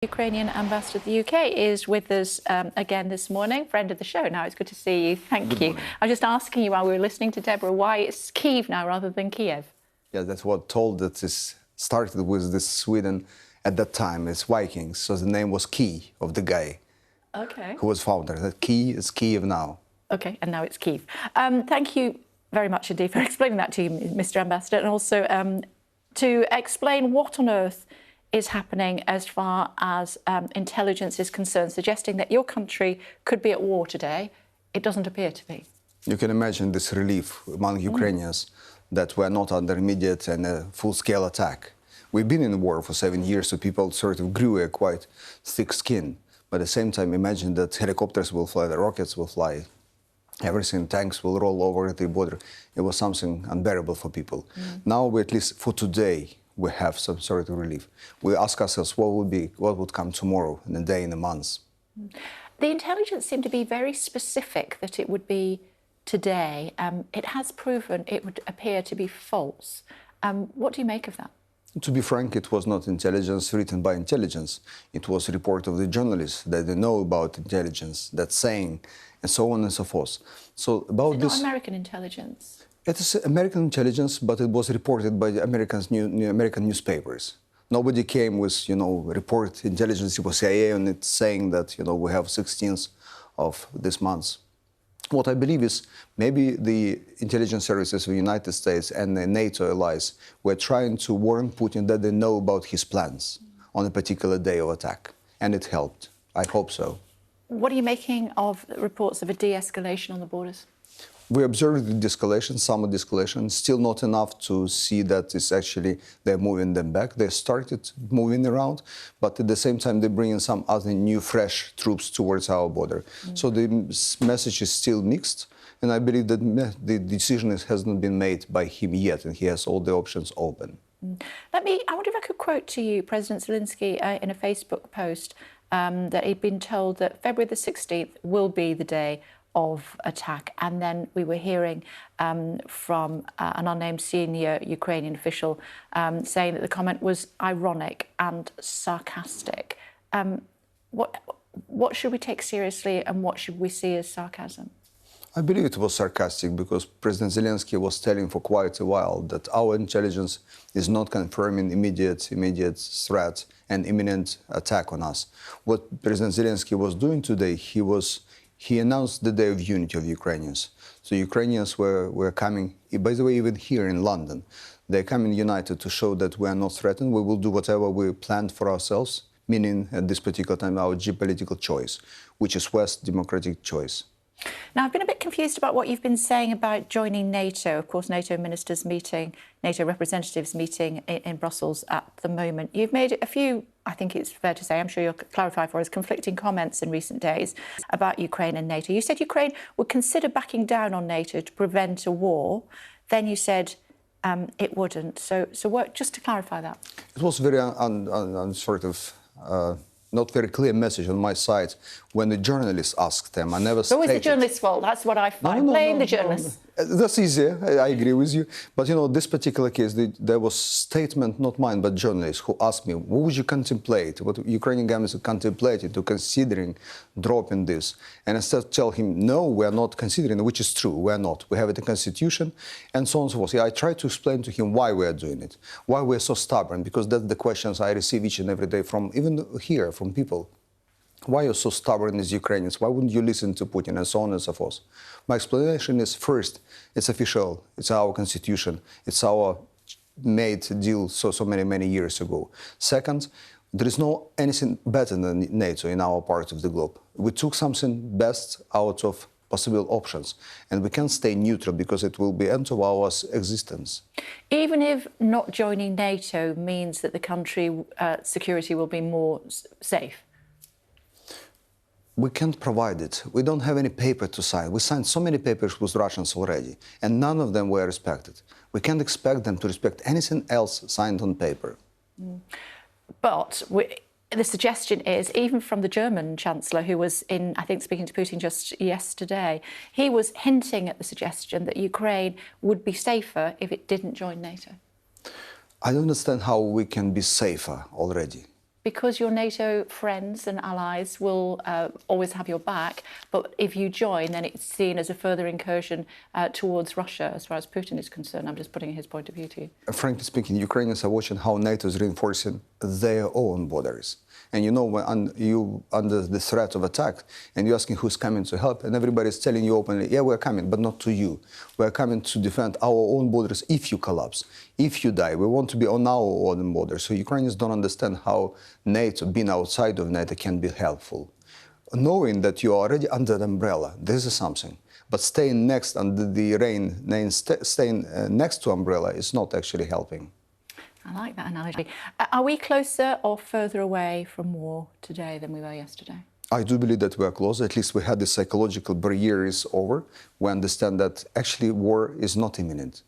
Ukrainian ambassador to the UK is with us again this morning, friend of the show. Now, it's good to see you. Thank you. I was just asking you while we were listening to Deborah why it's Kyiv now rather than Kiev. Yeah, that's what told that this started with this Sweden at that time. It's Vikings, so the name was Key of the guy who was founder. That Key is Kiev now. Okay, and now it's Kyiv. Thank you very much indeed for explaining that to you, Mr. Ambassador, and also to explain what on earth is happening as far as intelligence is concerned, suggesting that your country could be at war today. It doesn't appear to be. You can imagine this relief among Ukrainians that we're not under immediate and full-scale attack. We've been in war for 7 years, so people sort of grew a quite thick skin. But at the same time, imagine that helicopters will fly, the rockets will fly, everything, tanks will roll over the border. It was something unbearable for people. Now, we, at least for today, we have some sort of relief. We ask ourselves what would come tomorrow, in a day, in a month. The intelligence seemed to be very specific that it would be today. It has proven it would appear to be false. What do you make of that? To be frank, it was not intelligence written by intelligence. It was a report of the journalists that they know about intelligence, that's saying, and so on and so forth. So about this, not American intelligence? It is American intelligence, but it was reported by the American newspapers. Nobody came with, report intelligence. It was CIA on it saying that, we have 16th of this month. What I believe is maybe the intelligence services of the United States and the Nato allies were trying to warn Putin that they know about his plans on a particular day of attack. And it helped. I hope so. What are you making of reports of a de-escalation on the borders? We observed the de-escalation, some de-escalation, still not enough to see that it's actually they're moving them back. They started moving around, but at the same time they bring in some other new, fresh troops towards our border. So the message is still mixed, and I believe that the decision has not been made by him yet, and he has all the options open. I wonder if I could quote to you President Zelensky in a Facebook post that he'd been told that February the 16th will be the day of attack, and then we were hearing from an unnamed senior Ukrainian official saying that the comment was ironic and sarcastic. What should we take seriously and what should we see as sarcasm? I believe it was sarcastic because President Zelensky was telling for quite a while that our intelligence is not confirming immediate threat and imminent attack on us. What President Zelensky was doing today, he announced the Day of Unity of Ukrainians. So Ukrainians were coming, by the way, even here in London, they're coming united to show that we are not threatened. We will do whatever we planned for ourselves, meaning at this particular time our geopolitical choice, which is West democratic choice. Now, I've been a bit confused about what you've been saying about joining NATO. Of course, NATO ministers meeting, NATO representatives meeting in Brussels at the moment. You've made a few, I think it's fair to say, I'm sure you'll clarify for us, conflicting comments in recent days about Ukraine and NATO. You said Ukraine would consider backing down on NATO to prevent a war. Then you said it wouldn't. So what, just to clarify that. It was very not very clear message on my side when the journalists asked them. I never stated... It's always the journalist's fault. That's what I find. Blame the journalists. That's easier. I agree with you. But, this particular case, there was statement, not mine, but journalists who asked me, what would you contemplate? What Ukrainian government is contemplating to considering dropping this? And instead tell him, no, we are not considering, which is true. We are not. We have it in the Constitution, and so on and so forth. Yeah, I tried to explain to him why we are doing it, why we are so stubborn, because that's the questions I receive each and every day from, even here, from people. Why are you so stubborn as Ukrainians? Why wouldn't you listen to Putin, and so on and so forth? My explanation is, first, it's official, it's our constitution, it's our made deal so many years ago. Second, there is no anything better than NATO in our part of the globe. We took something best out of possible options, and we can't stay neutral because it will be end of our existence. Even if not joining NATO means that the country security will be more safe? We can't provide it. We don't have any paper to sign. We signed so many papers with Russians already, and none of them were respected. We can't expect them to respect anything else signed on paper. But the suggestion is, even from the German Chancellor, who was I think, speaking to Putin just yesterday, he was hinting at the suggestion that Ukraine would be safer if it didn't join NATO. I don't understand how we can be safer already. because your NATO friends and allies will always have your back, but if you join, then it's seen as a further incursion towards Russia, as far as Putin is concerned. I'm just putting his point of view to you. Frankly speaking, Ukrainians are watching how NATO is reinforcing their own borders. And you know, when you under the threat of attack, and you're asking who's coming to help, and everybody's telling you openly, yeah, we're coming, but not to you. We're coming to defend our own borders if you collapse, if you die. We want to be on our own borders. So Ukrainians don't understand how NATO, being outside of NATO, can be helpful. Knowing that you are already under the umbrella, this is something. But staying next under the rain, staying next to umbrella is not actually helping. I like that analogy. Are we closer or further away from war today than we were yesterday? I do believe that we are close. At least we had the psychological barrier is over. We understand that actually war is not imminent.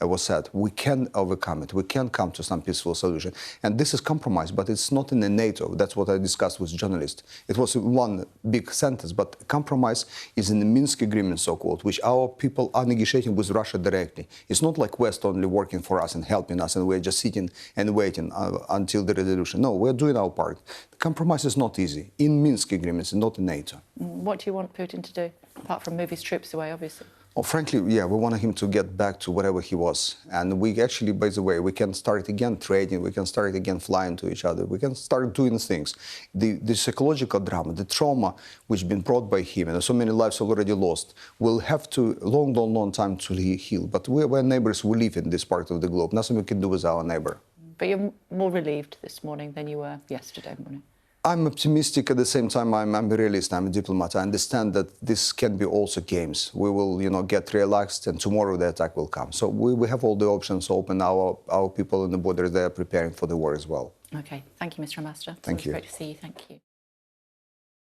It was said, we can overcome it. We can come to some peaceful solution. And this is compromise, but it's not in the NATO. That's what I discussed with journalists. It was one big sentence, but compromise is in the Minsk agreement, so-called, which our people are negotiating with Russia directly. It's not like West only working for us and helping us, and we're just sitting and waiting until the resolution. No, we're doing our part. The compromise is not easy in Minsk agreements and not in NATO. What do you want Putin to do, apart from move his troops away, obviously? Oh, frankly, yeah, we want him to get back to whatever he was. And we actually, by the way, we can start again trading, we can start again flying to each other, we can start doing things. The psychological drama, the trauma which has been brought by him, and so many lives already lost, will have to long time to heal. But we're neighbors, we live in this part of the globe. Nothing we can do with our neighbor. But you're more relieved this morning than you were yesterday morning. I'm optimistic. At the same time, I'm a realist, I'm a diplomat. I understand that this can be also games. We will, get relaxed, and tomorrow the attack will come. So we have all the options open. Our people on the border, they are preparing for the war as well. Okay. Thank you, Mr. Ambassador. Thank you. Great to see you. Thank you.